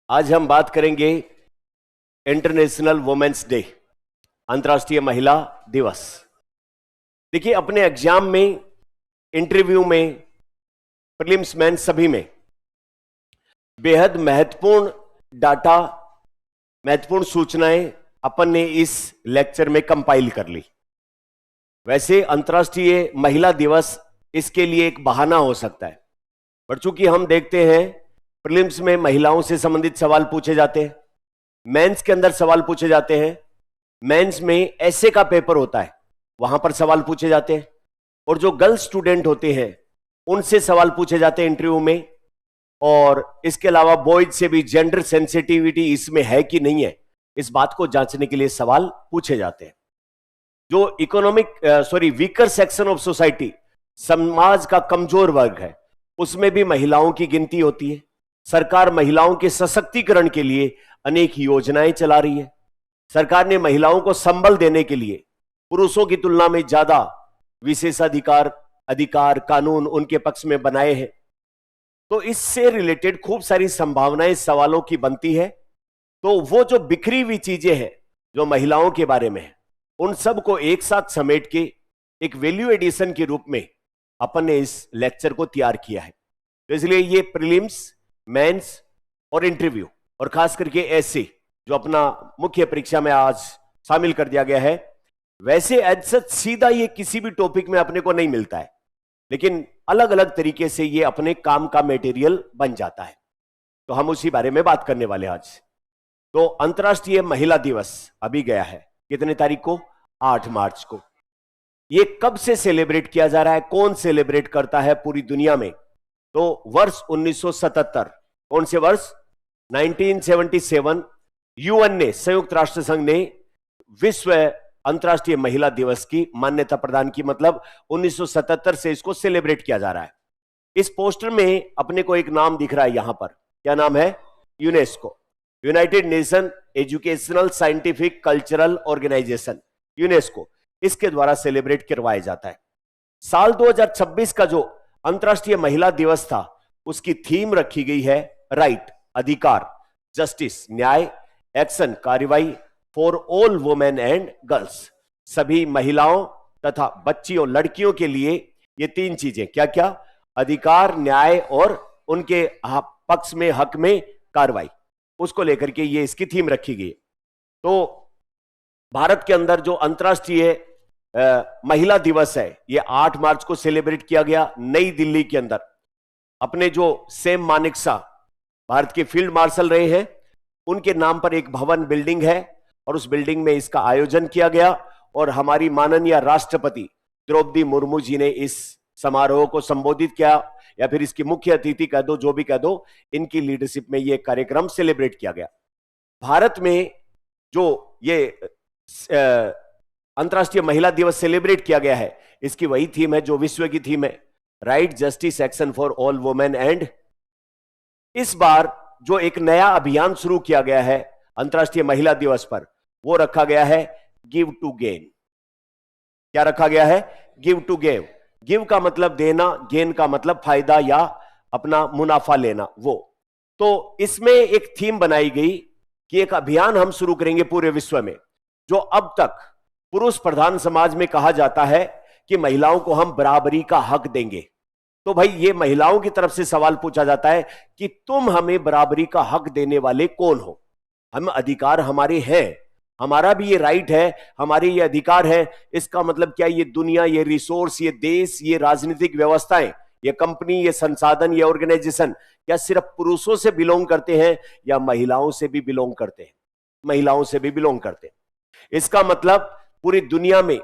आज हम बात करेंगे इंटरनेशनल वुमेन्स डे, अंतर्राष्ट्रीय महिला दिवस। देखिए, अपने एग्जाम में, इंटरव्यू में, प्रीलिम्स मेंस सभी में बेहद महत्वपूर्ण डाटा, महत्वपूर्ण सूचनाएं अपन ने इस लेक्चर में कंपाइल कर ली। वैसे अंतर्राष्ट्रीय महिला दिवस इसके लिए एक बहाना हो सकता है, पर चूंकि हम देखते हैं प्रीलिम्स में महिलाओं से संबंधित सवाल पूछे जाते हैं, मेंस के अंदर सवाल पूछे जाते हैं, मेंस में ऐसे का पेपर होता है, वहां पर सवाल पूछे जाते हैं, और जो गर्ल स्टूडेंट होते हैं उनसे सवाल पूछे जाते हैं इंटरव्यू में। और इसके अलावा बॉयज से भी जेंडर सेंसिटिविटी इसमें है कि नहीं है, इस बात को जांचने के लिए सवाल पूछे जाते हैं। जो वीकर सेक्शन ऑफ सोसाइटी, समाज का कमजोर वर्ग है, उसमें भी महिलाओं की गिनती होती है। सरकार महिलाओं के सशक्तिकरण के लिए अनेक योजनाएं चला रही है। सरकार ने महिलाओं को संबल देने के लिए पुरुषों की तुलना में ज्यादा विशेषाधिकार, अधिकार, कानून उनके पक्ष में बनाए हैं। तो इससे रिलेटेड खूब सारी संभावनाएं सवालों की बनती है। तो वो जो बिखरी हुई चीजें हैं जो महिलाओं के बारे में है, उन सब को एक साथ समेट के एक वैल्यू एडिशन के रूप में अपन ने इस लेक्चर को तैयार किया है। तो इसलिए ये प्रीलिम्स, मेंस और इंटरव्यू, और खास करके ऐसे जो अपना मुख्य परीक्षा में आज शामिल कर दिया गया है, वैसे एज सच सीधा ये किसी भी टॉपिक में अपने को नहीं मिलता है, लेकिन अलग अलग तरीके से ये अपने काम का मटेरियल बन जाता है। तो हम उसी बारे में बात करने वाले आज। तो अंतर्राष्ट्रीय महिला दिवस अभी गया है, कितने तारीख को? 8 मार्च को। ये कब से सेलिब्रेट किया जा रहा है, कौन सेलिब्रेट करता है पूरी दुनिया में? तो वर्ष 1977, कौन से वर्ष? 1977 यूएन ने, संयुक्त राष्ट्र संघ ने विश्व अंतर्राष्ट्रीय महिला दिवस की मान्यता प्रदान की। मतलब 1977 से इसको सेलिब्रेट किया जा रहा है। इस पोस्टर में अपने को एक नाम दिख रहा है यहां पर, क्या नाम है? UNESCO, United Nation Educational Scientific Cultural Organization, UNESCO, इसके द्वारा सेलिब्रेट करवाया जाता है। साल 2026 का जो अंतर्राष्ट्रीय महिला दिवस था, उसकी थीम रखी गई है राइट, अधिकार, जस्टिस, न्याय, एक्शन, कार्रवाई for all women and girls, सभी महिलाओं तथा बच्चियों, लड़कियों के लिए ये 3 चीजें, क्या क्या? अधिकार, न्याय और उनके पक्ष में, हक में कार्रवाई, उसको लेकर के ये इसकी थीम रखी गई। तो भारत के अंदर जो अंतर्राष्ट्रीय महिला दिवस है, ये 8 मार्च को सेलिब्रेट किया गया नई दिल्ली के अंदर। अपने जो सैम मानेकशॉ भारत के फील्ड मार्शल रहे हैं, उनके नाम पर एक भवन, बिल्डिंग है, और उस बिल्डिंग में इसका आयोजन किया गया। और हमारी माननीय राष्ट्रपति द्रौपदी मुर्मू जी ने इस समारोह को संबोधित किया, या फिर इसकी मुख्य अतिथि कह दो, जो भी कह दो, इनकी लीडरशिप में यह कार्यक्रम सेलिब्रेट किया गया। भारत में जो ये अंतर्राष्ट्रीय महिला दिवस सेलिब्रेट किया गया है, इसकी वही थीम है जो विश्व की थीम है, right, justice, action for all women and. इस बार जो एक नया अभियान शुरू किया गया है अंतर्राष्ट्रीय महिला दिवस पर, वो रखा गया है गिव टू गेन। क्या रखा गया है? Give to gave. गिव का मतलब देना, गेन का मतलब फायदा या अपना मुनाफा लेना। वो तो इसमें एक थीम बनाई गई कि एक अभियान हम शुरू करेंगे पूरे विश्व में। जो अब तक पुरुष प्रधान समाज में कहा जाता है कि महिलाओं को हम बराबरी का हक देंगे, तो भाई ये महिलाओं की तरफ से सवाल पूछा जाता है कि तुम हमें बराबरी का हक देने वाले कौन हो? हम अधिकार हमारे हैं, हमारा भी ये राइट है, हमारे ये अधिकार है। इसका मतलब क्या? ये दुनिया, ये रिसोर्स, ये देश, ये राजनीतिक व्यवस्थाएं, ये कंपनी, ये संसाधन, ये ऑर्गेनाइजेशन क्या सिर्फ पुरुषों से बिलोंग करते हैं या महिलाओं से भी बिलोंग करते हैं? महिलाओं से भी बिलोंग करते हैं। इसका मतलब पूरी दुनिया में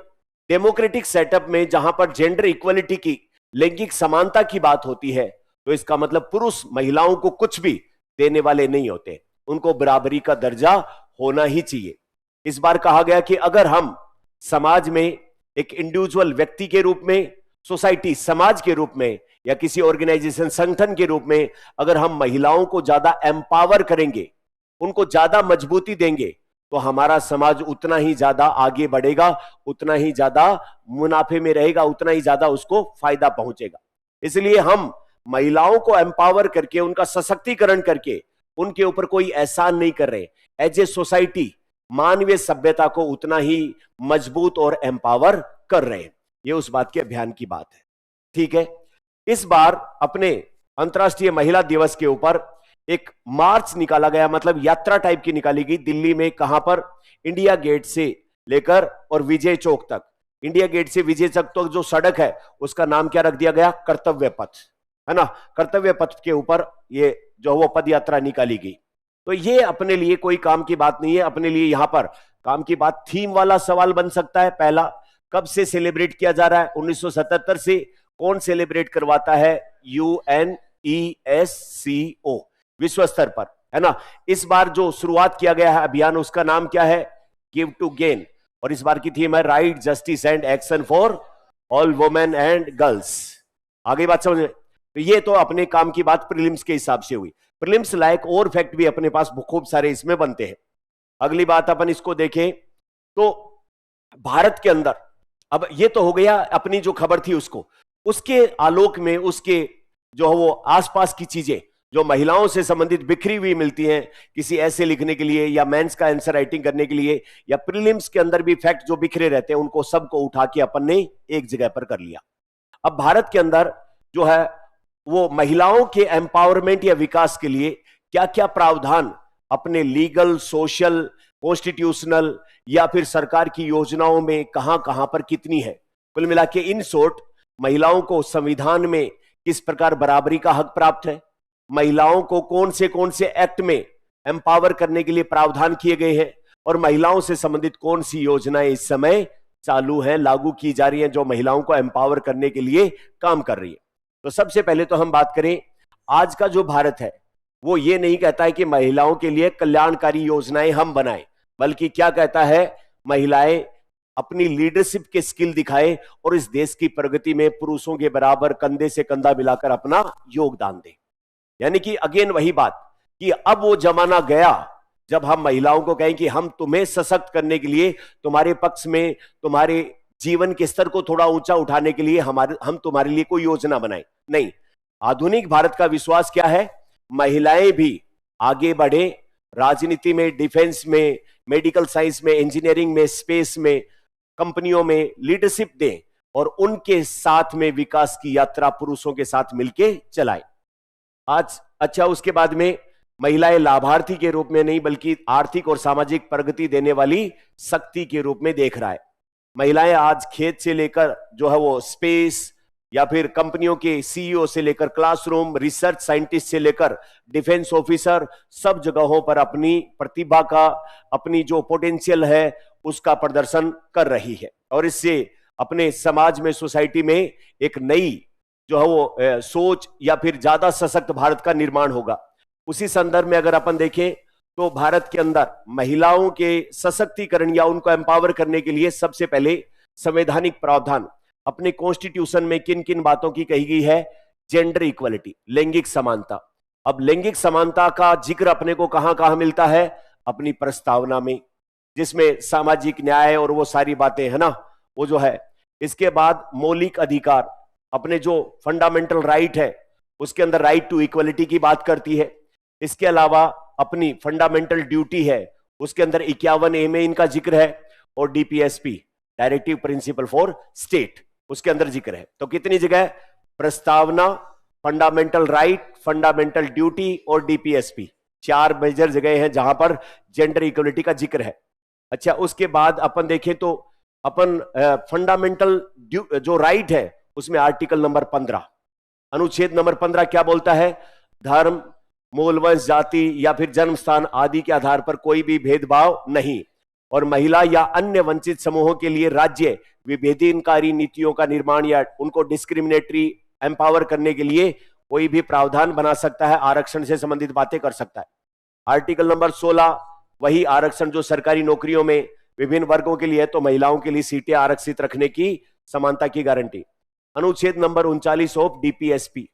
डेमोक्रेटिक सेटअप में जहां पर जेंडर इक्वलिटी की, लैंगिक समानता की बात होती है, तो इसका मतलब पुरुष महिलाओं को कुछ भी देने वाले नहीं होते, उनको बराबरी का दर्जा होना ही चाहिए। इस बार कहा गया कि अगर हम समाज में एक इंडिविजुअल व्यक्ति के रूप में, सोसाइटी, समाज के रूप में, या किसी ऑर्गेनाइजेशन, संगठन के रूप में अगर हम महिलाओं को ज्यादा एम्पावर करेंगे, उनको ज्यादा मजबूती देंगे, तो हमारा समाज उतना ही ज्यादा आगे बढ़ेगा, उतना ही ज्यादा मुनाफे में रहेगा, उतना ही ज्यादा उसको फायदा पहुंचेगा। इसलिए हम महिलाओं को एम्पावर करके, उनका सशक्तिकरण करके उनके ऊपर कोई एहसान नहीं कर रहे, एज ए सोसाइटी मानवीय सभ्यता को उतना ही मजबूत और एम्पावर कर रहे हैं। ये उस बात के अभियान की बात है। ठीक है, इस बार अपने अंतर्राष्ट्रीय महिला दिवस के ऊपर एक मार्च निकाला गया, मतलब यात्रा टाइप की निकाली गई दिल्ली में। कहां पर? इंडिया गेट से लेकर और विजय चौक तक। इंडिया गेट से विजय चौक तक जो सड़क है उसका नाम क्या रख दिया गया? कर्तव्य पथ, है ना। कर्तव्य पथ के ऊपर ये जो वो पद यात्रा निकाली गई। तो ये अपने लिए कोई काम की बात नहीं है। अपने लिए यहां पर काम की बात, थीम वाला सवाल बन सकता है। पहला, कब से सेलिब्रेट किया जा रहा है? 1977 से। कौन सेलिब्रेट करवाता है? UNESCO, विश्व स्तर पर, है ना। इस बार जो शुरुआत किया गया है अभियान, उसका नाम क्या है? Give to gain. और इस बार की थीम है right, justice and action for all women and girls. आगे बात समझ में? तो ये तो अपने काम की बात प्रीलिम्स के हिसाब से हुई। प्रीलिम्स लायक और फैक्ट भी अपने पास खूब सारे इसमें बनते हैं। अगली बात अपन इसको देखें तो भारत के अंदर, अब ये तो हो गया अपनी जो खबर थी उसको, उसके आलोक में उसके जो वो आसपास की चीजें जो महिलाओं से संबंधित बिखरी हुई मिलती हैं, किसी ऐसे लिखने के लिए या मेंस का आंसर राइटिंग करने के लिए, या प्रीलिम्स के अंदर भी फैक्ट जो बिखरे रहते हैं, उनको सबको उठा के अपन ने एक जगह पर कर लिया। अब भारत के अंदर जो है वो महिलाओं के एम्पावरमेंट या विकास के लिए क्या क्या प्रावधान अपने लीगल, सोशल, कॉन्स्टिट्यूशनल या फिर सरकार की योजनाओं में कहां कहां पर कितनी है। कुल मिला के इन शॉर्ट, महिलाओं को संविधान में किस प्रकार बराबरी का हक प्राप्त है, महिलाओं को कौन से एक्ट में एम्पावर करने के लिए प्रावधान किए गए हैं, और महिलाओं से संबंधित कौन सी योजनाएं इस समय चालू हैं, लागू की जा रही हैं, जो महिलाओं को एम्पावर करने के लिए काम कर रही है। तो सबसे पहले तो हम बात करें, आज का जो भारत है वो ये नहीं कहता है कि महिलाओं के लिए कल्याणकारी योजनाएं हम बनाएं, बल्कि क्या कहता है? महिलाएं अपनी लीडरशिप के स्किल दिखाएं और इस देश की प्रगति में पुरुषों के बराबर कंधे से कंधा मिलाकर अपना योगदान दें। यानी कि अगेन वही बात कि अब वो जमाना गया जब हम महिलाओं को कहें कि हम तुम्हें सशक्त करने के लिए, तुम्हारे पक्ष में, तुम्हारे जीवन के स्तर को थोड़ा ऊंचा उठाने के लिए हम तुम्हारे लिए कोई योजना बनाएं। नहीं, आधुनिक भारत का विश्वास क्या है? महिलाएं भी आगे बढ़े, राजनीति में, डिफेंस में, मेडिकल साइंस में, इंजीनियरिंग में, स्पेस में, कंपनियों में लीडरशिप दें और उनके साथ में विकास की यात्रा पुरुषों के साथ मिलकर चलाएं। आज अच्छा, उसके बाद में महिलाएं लाभार्थी के रूप में नहीं बल्कि आर्थिक और सामाजिक प्रगति देने वाली शक्ति के रूप में देख रहा है। महिलाएं आज खेत से लेकर जो है वो स्पेस, या फिर कंपनियों के सीईओ से लेकर क्लासरूम, रिसर्च साइंटिस्ट से लेकर डिफेंस ऑफिसर, सब जगहों पर अपनी प्रतिभा का, अपनी जो पोटेंशियल है उसका प्रदर्शन कर रही है। और इससे अपने समाज में, सोसाइटी में एक नई जो है वो सोच या फिर ज्यादा सशक्त भारत का निर्माण होगा। उसी संदर्भ में अगर अपन देखें तो भारत के अंदर महिलाओं के सशक्तिकरण या उनको एम्पावर करने के लिए सबसे पहले संवैधानिक प्रावधान अपने कॉन्स्टिट्यूशन में किन किन बातों की कही गई है? जेंडर इक्वलिटी, लैंगिक समानता। अब लैंगिक समानता का जिक्र अपने को कहां कहां मिलता है? अपनी प्रस्तावना में, जिसमें सामाजिक न्याय और वो सारी बातें है ना, वो जो है। इसके बाद मौलिक अधिकार, अपने जो फंडामेंटल राइट है उसके अंदर राइट टू इक्वलिटी की बात करती है। इसके अलावा अपनी फंडामेंटल ड्यूटी है, उसके अंदर 51A में इनका जिक्र है, और DPSP, directive principle for state, उसके अंदर जिक्र है। तो कितनी जगह? प्रस्तावना, फंडामेंटल राइट, फंडामेंटल ड्यूटी और डीपीएसपी, 4 मेजर जगह हैं जहां पर जेंडर इक्वलिटी का जिक्र है। अच्छा, उसके बाद अपन देखें तो अपन फंडामेंटल जो राइट है उसमें आर्टिकल नंबर 15, अनुच्छेद नंबर 15 क्या बोलता है? धर्म, मूल वंश, जाति या फिर जन्म स्थान आदि के आधार पर कोई भी भेदभाव नहीं, और महिला या अन्य वंचित समूहों के लिए राज्य विभेदनकारी नीतियों का निर्माण या उनको डिस्क्रिमिनेटरी एम्पावर करने के लिए कोई भी प्रावधान बना सकता है, आरक्षण से संबंधित बातें कर सकता है। आर्टिकल नंबर 16, वही आरक्षण जो सरकारी नौकरियों में विभिन्न वर्गों के लिए है, तो महिलाओं के लिए सीटें आरक्षित रखने की समानता की गारंटी। अनुच्छेद number 39 of DPSP,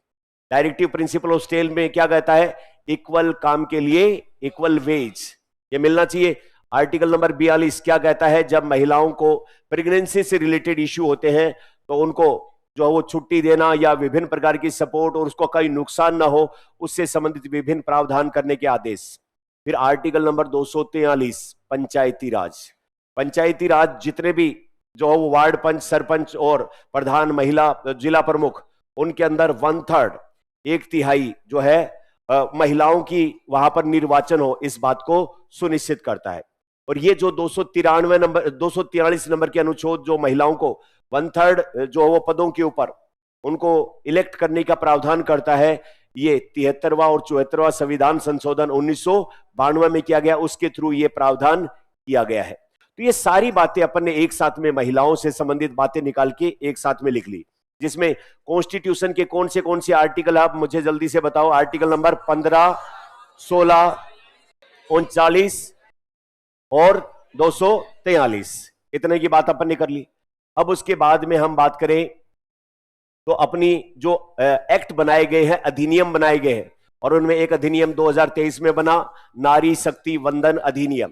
directive principle of state में क्या कहता है? इक्वल काम के लिए इक्वल वेज, ये मिलना चाहिए। आर्टिकल नंबर 42 क्या कहता है? जब महिलाओं को प्रेगनेंसी से रिलेटेड इश्यू होते हैं तो उनको जो है वो छुट्टी देना या विभिन्न प्रकार की सपोर्ट और उसको कोई नुकसान ना हो, उससे संबंधित विभिन्न प्रावधान करने के आदेश। फिर आर्टिकल नंबर 243 पंचायती राज। पंचायती राज जितने भी जो है वो वार्ड पंच, सरपंच और प्रधान, महिला जिला प्रमुख, उनके अंदर 1/3 1/3 जो है महिलाओं की वहां पर निर्वाचन हो, इस बात को सुनिश्चित करता है। और ये जो 243 नंबर के अनुच्छेद जो महिलाओं को 1/3 जो वो पदों के ऊपर उनको इलेक्ट करने का प्रावधान करता है, ये 73वां और 74वां संविधान संशोधन 1992 में किया गया, उसके थ्रू ये प्रावधान किया गया है। तो ये सारी बातें अपन ने एक साथ में महिलाओं से संबंधित बातें निकाल के एक साथ में लिख ली, जिसमें कॉन्स्टिट्यूशन के कौन से आर्टिकल, आप मुझे जल्दी से बताओ। आर्टिकल नंबर 15, 16, 39 और 243, इतने की बात अपन ने कर ली। अब उसके बाद में हम बात करें तो अपनी जो एक्ट बनाए गए हैं, अधिनियम बनाए गए हैं, और उनमें एक अधिनियम 2023 में बना, नारी शक्ति वंदन अधिनियम,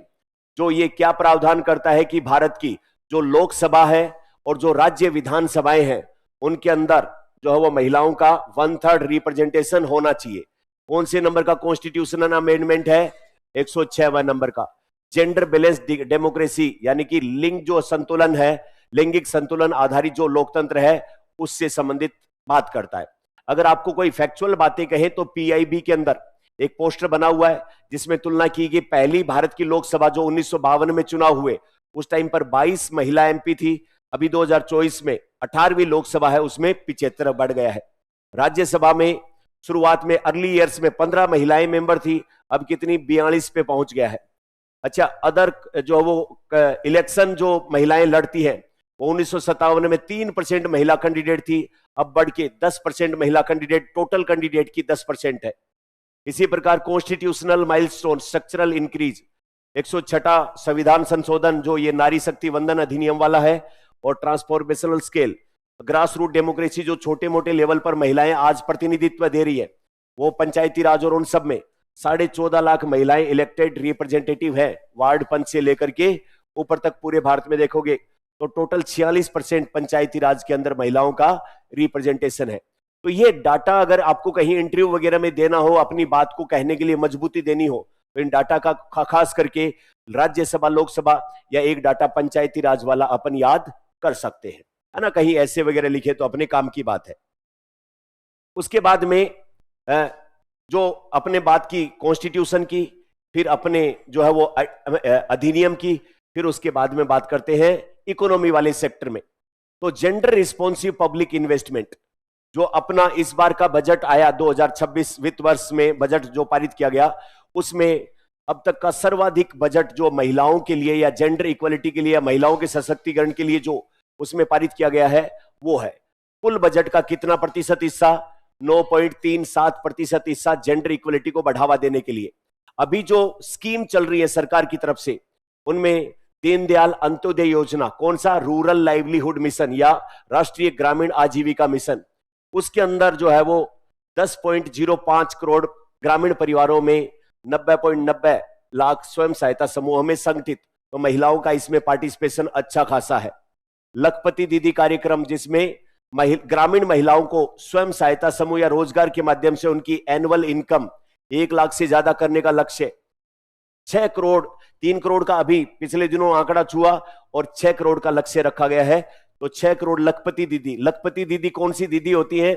जो ये क्या प्रावधान करता है कि भारत की जो लोकसभा है और जो राज्य विधानसभाएं हैं, उनके अंदर जो है वो महिलाओं का 1/3 रिप्रेजेंटेशन होना चाहिए। कौन से नंबर का कॉन्स्टिट्यूशनल अमेंडमेंट है? 106वां नंबर का। जेंडर बैलेंस डेमोक्रेसी, यानी कि लिंग जो संतुलन है, लैंगिक संतुलन आधारित जो लोकतंत्र है, उससे संबंधित बात करता है। अगर आपको कोई फैक्चुअल बातें कहें तो पीआईबी के अंदर एक पोस्टर बना हुआ है जिसमें तुलना की गई, पहली भारत की लोकसभा जो 1952 में चुनाव हुए, उस टाइम पर 22 महिला एमपी थी। अभी 2024 में 18वीं लोकसभा है, उसमें 75 बढ़ गया है। राज्यसभा में शुरुआत में अर्ली ईयर्स में 15 महिलाएं मेंबर थी, अब कितनी 42 पे पहुंच गया है। अच्छा, अदर जो वो इलेक्शन जो महिलाएं लड़ती हैं, वो 1957 में 3% महिला कैंडिडेट थी, अब बढ़ के 10% महिला कैंडिडेट टोटल कैंडिडेट की 10% है। इसी प्रकार कॉन्स्टिट्यूशनल माइलस्टोन, स्ट्रक्चरल इंक्रीज, 106वां संविधान संशोधन जो ये नारी शक्ति वंदन अधिनियम वाला है, और transformational scale, grass root democracy, जो छोटे मोटे लेवल पर महिलाएं आज प्रतिनिधित्व दे रही है, वो पंचायती राज और उन सब में 14.5 लाख महिलाएं इलेक्टेड रिप्रेजेंटेटिव है, वार्ड पंच से लेकर के ऊपर तक पूरे भारत में देखोगे तो टोटल 46% पंचायती राज के अंदर महिलाओं का रिप्रेजेंटेशन है। तो ये डाटा अगर आपको कहीं इंटरव्यू वगैरह में देना हो, अपनी बात को कहने के लिए मजबूती देनी हो, तो इन डाटा का खास करके राज्यसभा, लोकसभा या एक डाटा पंचायती राज वाला अपन याद कर सकते हैं, है ना। कहीं ऐसे वगैरह लिखे तो अपने काम की बात है। उसके बाद में जो अपने बात की कॉन्स्टिट्यूशन की, फिर अपने जो है वो अधिनियम की, फिर उसके बाद में बात करते हैं इकोनॉमी वाले सेक्टर में। तो जेंडर रिस्पॉन्सिव पब्लिक इन्वेस्टमेंट, जो अपना इस बार का बजट आया 2026 वित्त वर्ष में बजट जो पारित किया गया, उसमें अब तक का सर्वाधिक बजट जो महिलाओं के लिए या जेंडर इक्वलिटी के लिए या महिलाओं के सशक्तिकरण के लिए जो उसमें पारित किया गया है, वो है कुल बजट का कितना प्रतिशत हिस्सा? 9.37% हिस्सा जेंडर इक्वलिटी को बढ़ावा देने के लिए। अभी जो स्कीम चल रही है सरकार की तरफ से, उनमें दीनदयाल अंत्योदय योजना, कौन सा? रूरल लाइवलीहुड मिशन या राष्ट्रीय ग्रामीण आजीविका मिशन, उसके अंदर जो है वो 10.05 करोड़ ग्रामीण परिवारों में 90.90 लाख स्वयं सहायता समूह में संगठित, तो महिलाओं का इसमें पार्टिसिपेशन अच्छा खासा है। लखपति दीदी कार्यक्रम, जिसमें ग्रामीण महिलाओं को स्वयं सहायता समूह या रोजगार के माध्यम से उनकी एनुअल इनकम 1 लाख से ज्यादा करने का लक्ष्य। 6 करोड़, 3 करोड़ का अभी पिछले दिनों आंकड़ा छुआ और 6 करोड़ का लक्ष्य रखा गया है। तो 6 करोड़ लखपति दीदी। लखपति दीदी कौन सी दीदी होती है?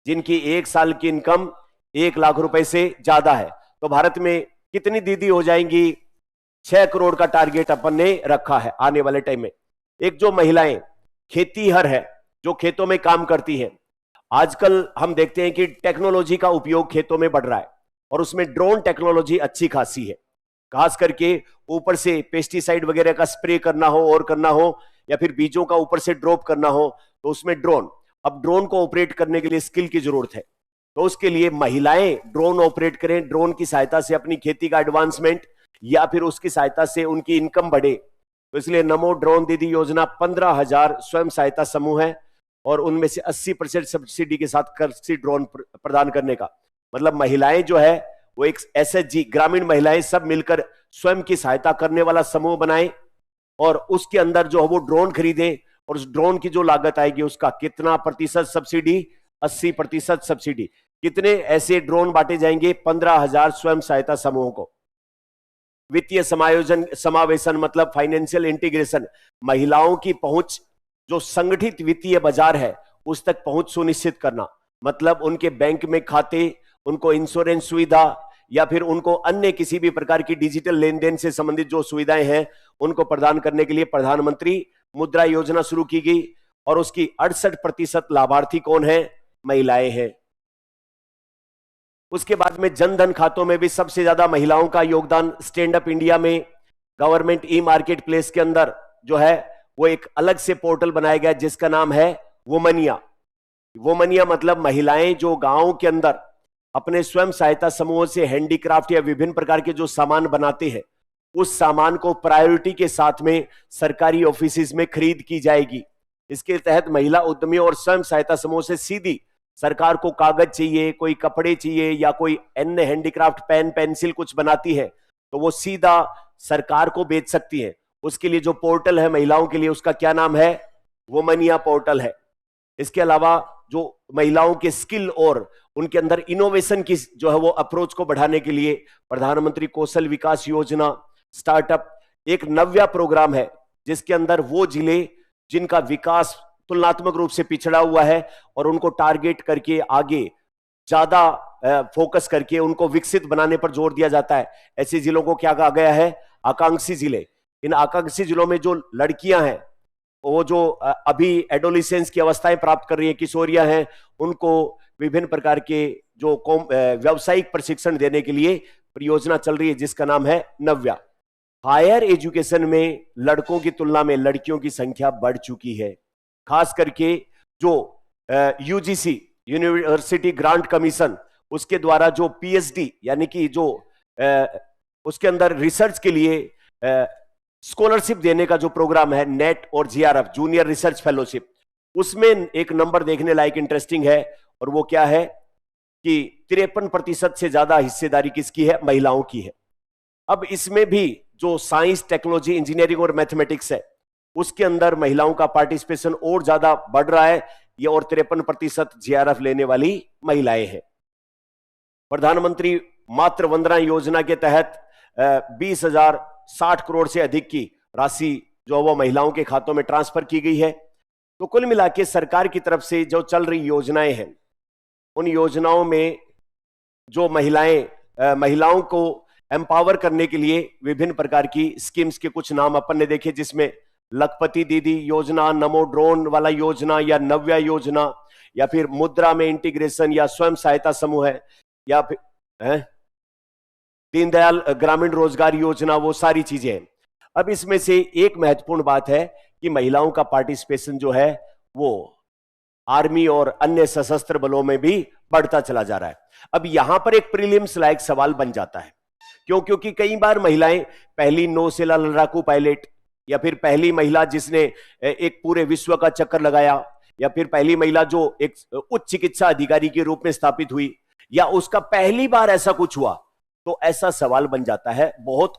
जिनकी 1 साल की इनकम 1 लाख रुपए से ज्यादा है। तो भारत में कितनी दीदी हो जाएंगी? 6 करोड़ का टारगेट अपन ने रखा है आने वाले टाइम में। एक जो महिलाएं खेतीहर है, जो खेतों में काम करती हैं, आजकल हम देखते हैं कि टेक्नोलॉजी का उपयोग खेतों में बढ़ रहा है और उसमें ड्रोन टेक्नोलॉजी अच्छी खासी है। खास करके ऊपर से पेस्टिसाइड वगैरह का स्प्रे करना हो और करना हो, या फिर बीजों का ऊपर से ड्रॉप करना हो, तो उसमें ड्रोन, अब ड्रोन को ऑपरेट करने के लिए स्किल की जरूरत है। तो उसके लिए महिलाएं ड्रोन ऑपरेट करें, ड्रोन की सहायता से अपनी खेती का एडवांसमेंट या फिर उसकी सहायता से उनकी इनकम बढ़े। तो इसलिए नमो ड्रोन दीदी योजना 15,000 स्वयं सहायता समूह है और उनमें से 80% सब्सिडी के साथ कृषि ड्रोन प्रदान करने का मतलब, महिलाएं जो है वो एक एसएचजी, ग्रामीण महिलाएं सब मिलकर स्वयं की सहायता करने वाला समूह बनाएं और उसके अंदर जो है वो ड्रोन खरीदें और उस ड्रोन की जो लागत आएगी उसका कितना प्रतिशत सब्सिडी? 80% सब्सिडी। कितने ऐसे ड्रोन बांटे जाएंगे? 15,000 स्वयं सहायता समूहों को। वित्तीय समायोजन, समावेशन मतलब फाइनेंशियल इंटीग्रेशन, महिलाओं की पहुंच, जो संगठित वित्तीय बाजार है उस तक पहुंच सुनिश्चित करना, मतलब उनके बैंक में खाते, उनको इंश्योरेंस सुविधा या फिर उनको अन्य किसी भी प्रकार की डिजिटल लेन देन से संबंधित जो सुविधाएं हैं उनको प्रदान करने के लिए प्रधानमंत्री मुद्रा योजना शुरू की गई और उसकी 68% लाभार्थी कौन है? महिलाएं हैं। उसके बाद में जनधन खातों में भी सबसे ज्यादा महिलाओं का योगदान। स्टैंड अप इंडिया में गवर्नमेंट ई मार्केट प्लेस के अंदर जो है वो एक अलग से पोर्टल बनाया गया जिसका नाम है वुमनिया। वुमनिया मतलब महिलाएं जो गांव के अंदर अपने स्वयं सहायता समूहों से हैंडीक्राफ्ट या विभिन्न प्रकार के जो सामान बनाते हैं उस सामान को प्रायोरिटी के साथ में सरकारी ऑफिस में खरीद की जाएगी। इसके तहत महिला उद्यमियों और स्वयं सहायता समूह से सीधी सरकार को कागज चाहिए, कोई कपड़े चाहिए या कोई अन्य हैंडीक्राफ्ट पेन पेंसिल कुछ बनाती है तो वो सीधा सरकार को बेच सकती है। उसके लिए जो पोर्टल है महिलाओं के लिए उसका क्या नाम है? वुमनिया पोर्टल है। इसके अलावा जो महिलाओं के स्किल और उनके अंदर इनोवेशन की जो है वो अप्रोच को बढ़ाने के लिए प्रधानमंत्री कौशल विकास योजना, स्टार्टअप, एक नव्या प्रोग्राम है जिसके अंदर वो जिले जिनका विकास तुलनात्मक रूप से पिछड़ा हुआ है और उनको टारगेट करके आगे ज्यादा फोकस करके उनको विकसित बनाने पर जोर दिया जाता है। ऐसे जिलों को क्या कहा गया है? आकांक्षी जिले। इन आकांक्षी जिलों में जो लड़कियां हैं वो जो अभी एडोलिसेंस की अवस्थाएं प्राप्त कर रही है, किशोरियां हैं, उनको विभिन्न प्रकार के जो व्यावसायिक प्रशिक्षण देने के लिए परियोजना चल रही है जिसका नाम है नव्या। हायर एजुकेशन में लड़कों की तुलना में लड़कियों की संख्या बढ़ चुकी है। खास करके जो यूजीसी यूनिवर्सिटी ग्रांट कमीशन उसके द्वारा जो पीएचडी यानी कि जो उसके अंदर रिसर्च के लिए स्कॉलरशिप देने का जो प्रोग्राम है नेट और जीआरएफ जूनियर रिसर्च फेलोशिप, उसमें एक नंबर देखने लायक इंटरेस्टिंग है और वो क्या है कि 53% से ज्यादा हिस्सेदारी किसकी है? महिलाओं की है। अब इसमें भी जो साइंस, टेक्नोलॉजी, इंजीनियरिंग और मैथमेटिक्स है उसके अंदर महिलाओं का पार्टिसिपेशन और ज्यादा बढ़ रहा है। ये और 53% जीआरएफ लेने वाली महिलाएं हैं। प्रधानमंत्री मातृ वंदना योजना के तहत 20,060 करोड़ से अधिक की राशि जो वो महिलाओं के खातों में ट्रांसफर की गई है। तो कुल मिला के सरकार की तरफ से जो चल रही योजनाएं हैं उन योजनाओं में जो महिलाओं को एम्पावर करने के लिए विभिन्न प्रकार की स्कीम्स के कुछ नाम अपन ने देखे, जिसमें लखपति दीदी योजना, नमो ड्रोन वाला योजना या नव्या योजना या फिर मुद्रा में इंटीग्रेशन या स्वयं सहायता समूह है या फिर दीनदयाल ग्रामीण रोजगार योजना, वो सारी चीजें हैं। अब इसमें से एक महत्वपूर्ण बात है कि महिलाओं का पार्टिसिपेशन जो है वो आर्मी और अन्य सशस्त्र बलों में भी बढ़ता चला जा रहा है। अब यहां पर एक प्रीलिम्स लायक सवाल बन जाता है, क्योंकि कई बार महिलाएं पहली नौसेना लड़ाकू पायलट या फिर पहली महिला जिसने एक पूरे विश्व का चक्कर लगाया या फिर पहली महिला जो एक उच्च चिकित्सा अधिकारी के रूप में स्थापित हुई या उसका पहली बार ऐसा कुछ हुआ, तो ऐसा सवाल बन जाता है। बहुत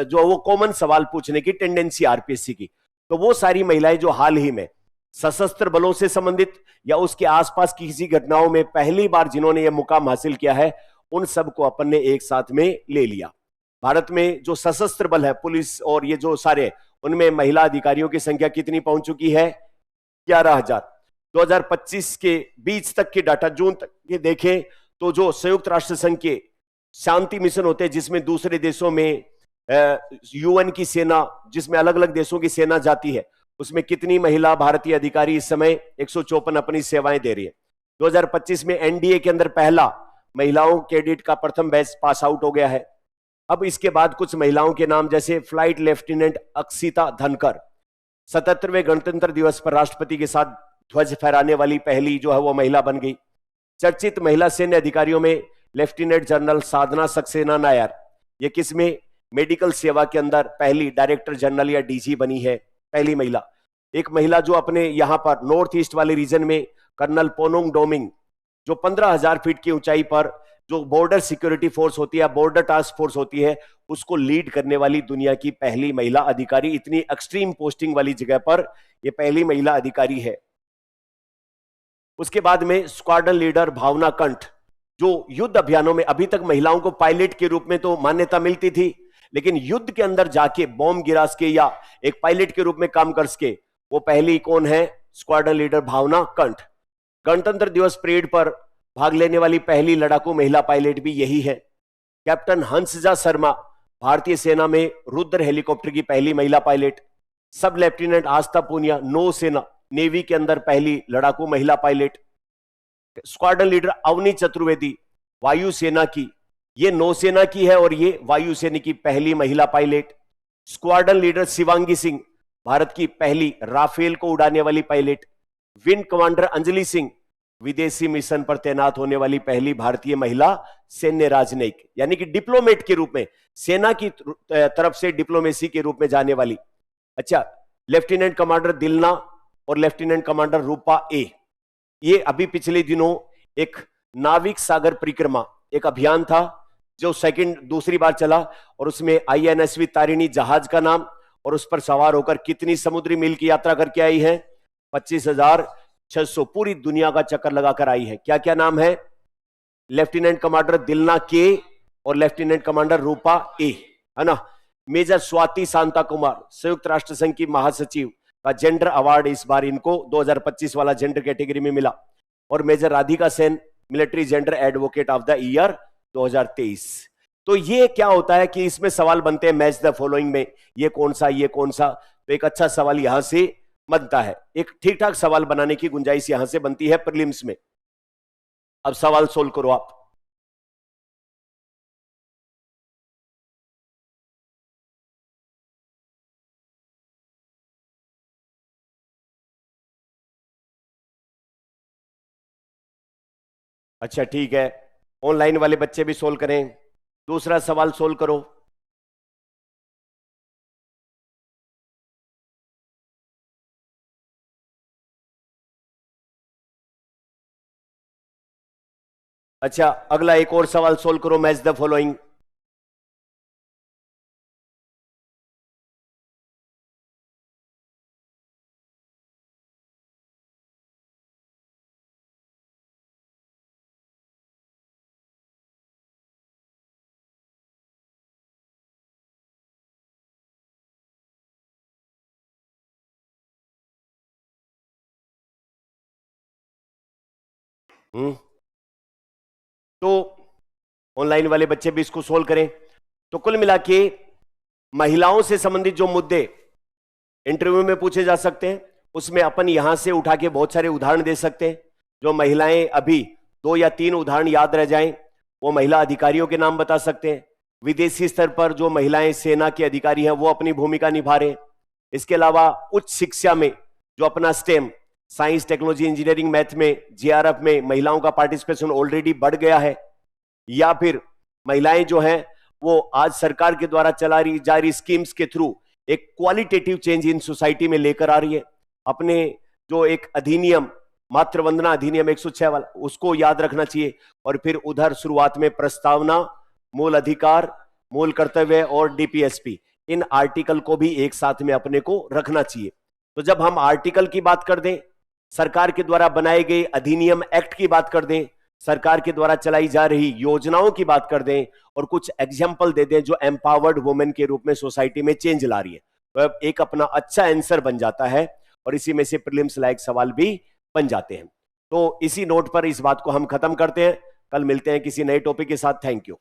जो वो कॉमन सवाल पूछने की टेंडेंसी आरपीएससी की, तो वो सारी महिलाएं जो हाल ही में सशस्त्र बलों से संबंधित या उसके आसपास की किसी घटनाओं में पहली बार जिन्होंने यह मुकाम हासिल किया है, उन सबको अपन ने एक साथ में ले लिया। भारत में जो सशस्त्र बल है, पुलिस और ये जो सारे, उनमें महिला अधिकारियों की संख्या कितनी पहुंच चुकी है? 11,000। 2025 के बीच तक के डाटा, जून तक के देखें तो जो संयुक्त राष्ट्र संघ के शांति मिशन होते हैं जिसमें दूसरे देशों में यूएन की सेना, जिसमें अलग अलग देशों की सेना जाती है, उसमें कितनी महिला भारतीय अधिकारी इस समय 154 अपनी सेवाएं दे रही है। 2025 में एनडीए के अंदर पहला महिलाओं कैडेट का प्रथम बैच पास आउट हो गया है। अब इसके बाद कुछ महिलाओं के नाम, जैसे फ्लाइट लेफ्टिनेंट अक्षिता धनकर 77वें गणतंत्र दिवस पर राष्ट्रपति के साथ ध्वज फहराने वाली पहली जो है वो महिला बन गई। चर्चित महिला सैन्य अधिकारियों में लेफ्टिनेंट जनरल साधना सक्सेना नायर, ये किसमें? मेडिकल सेवा के अंदर पहली डायरेक्टर जनरल या डीजी बनी है, पहली महिला। एक महिला जो अपने यहां पर नॉर्थ ईस्ट वाले रीजन में कर्नल पोनुंग डोमिंग, जो 15,000 फीट की ऊंचाई पर जो बॉर्डर सिक्योरिटी फोर्स होती है, बॉर्डर टास्क फोर्स होती है, उसको लीड करने वाली दुनिया की पहली महिला अधिकारी, इतनी एक्सट्रीम पोस्टिंग वाली जगह पर यह पहली महिला अधिकारी है। उसके बाद में स्क्वाड्रन लीडर भावना कंठ, जो युद्ध अभियानों में, अभी तक महिलाओं को पायलट के रूप में तो मान्यता मिलती थी, लेकिन युद्ध के अंदर जाके बॉम्ब गिरा सके या एक पायलट के रूप में काम कर सके, वो पहली कौन है? स्क्वाड्रन लीडर भावना कंठ। गणतंत्र दिवस परेड पर भाग लेने वाली पहली लड़ाकू महिला पायलट भी यही है। कैप्टन हंसजा शर्मा, भारतीय सेना में रुद्र हेलीकॉप्टर की पहली महिला पायलट। सब लेफ्टिनेंट आस्था पूनिया, नौसेना नेवी के अंदर पहली लड़ाकू महिला पायलट। स्क्वाड्रन लीडर अवनी चतुर्वेदी, वायुसेना की, ये नौसेना की है और ये वायुसेना की पहली महिला पायलट। स्क्वाड्रन लीडर शिवांगी सिंह, भारत की पहली राफेल को उड़ाने वाली pilot. Wing commander Anjali Singh, विदेशी मिशन पर तैनात होने वाली पहली भारतीय महिला सैन्य राजनयिक, यानी कि डिप्लोमेट के रूप में, सेना की तरफ से डिप्लोमेसी के रूप में जाने वाली। अच्छा, लेफ्टिनेंट कमांडर दिलना और लेफ्टिनेंट कमांडर रूपा ए, ये अभी पिछले दिनों एक नाविक सागर परिक्रमा एक अभियान था जो दूसरी बार चला, और उसमें INSV तारिणी जहाज का नाम और उस पर सवार होकर कितनी समुद्री मील की यात्रा करके आई है? 25,600, पूरी दुनिया का चक्कर लगाकर आई है। क्या क्या नाम है? लेफ्टिनेंट कमांडर दिलना के और लेफ्टिनेंट कमांडर रूपा ए, है ना। मेजर स्वाति शांता कुमार, संयुक्त राष्ट्र संघ की महासचिव का जेंडर अवार्ड इस बार इनको 2025 वाला जेंडर कैटेगरी में मिला। और major Radhika Sen, military gender advocate of the year 2023। तो ये क्या होता है कि इसमें सवाल बनते हैं मैच द फॉलोइंग में, ये कौन सा, ये कौन सा। तो एक अच्छा सवाल यहां से बनता है, एक ठीक ठाक सवाल बनाने की गुंजाइश यहां से बनती है प्रीलिम्स में। अब सवाल सोल्व करो आप। अच्छा ठीक है, ऑनलाइन वाले बच्चे भी सोल्व करें। दूसरा सवाल सोल्व करो। अच्छा, अगला एक और सवाल सोल्व करो, मैच द फॉलोइंग। तो ऑनलाइन वाले बच्चे भी इसको सोल्व करें। तो कुल मिला के महिलाओं से संबंधित जो मुद्दे इंटरव्यू में पूछे जा सकते हैं, उसमें अपन यहां से उठा के बहुत सारे उदाहरण दे सकते हैं। जो महिलाएं, अभी 2 या 3 उदाहरण याद रह जाएं, वो महिला अधिकारियों के नाम बता सकते हैं। विदेशी स्तर पर जो महिलाएं सेना के अधिकारी हैं वो अपनी भूमिका निभा रहे हैं। इसके अलावा उच्च शिक्षा में जो अपना stem, science technology engineering math में, JRF में महिलाओं का पार्टिसिपेशन ऑलरेडी बढ़ गया है। या फिर महिलाएं जो हैं वो आज सरकार के द्वारा जा रही स्कीम्स के थ्रू एक क्वालिटेटिव चेंज इन सोसाइटी में लेकर आ रही है। अपने जो एक अधिनियम, मातृ वंदना अधिनियम 106 वाला, उसको याद रखना चाहिए। और फिर उधर शुरुआत में प्रस्तावना, मूल अधिकार, मूल कर्तव्य और DPSP, इन आर्टिकल को भी एक साथ में अपने को रखना चाहिए। तो जब हम आर्टिकल की बात कर दें, सरकार के द्वारा बनाए गए अधिनियम एक्ट की बात कर दें, सरकार के द्वारा चलाई जा रही योजनाओं की बात कर दें और कुछ एग्जाम्पल दे दें जो एम्पावर्ड वुमेन के रूप में सोसाइटी में चेंज ला रही है, तो एक अपना अच्छा आंसर बन जाता है और इसी में से प्रीलिम्स लायक सवाल भी बन जाते हैं। तो इसी नोट पर इस बात को हम खत्म करते हैं। कल मिलते हैं किसी नए टॉपिक के साथ। Thank you.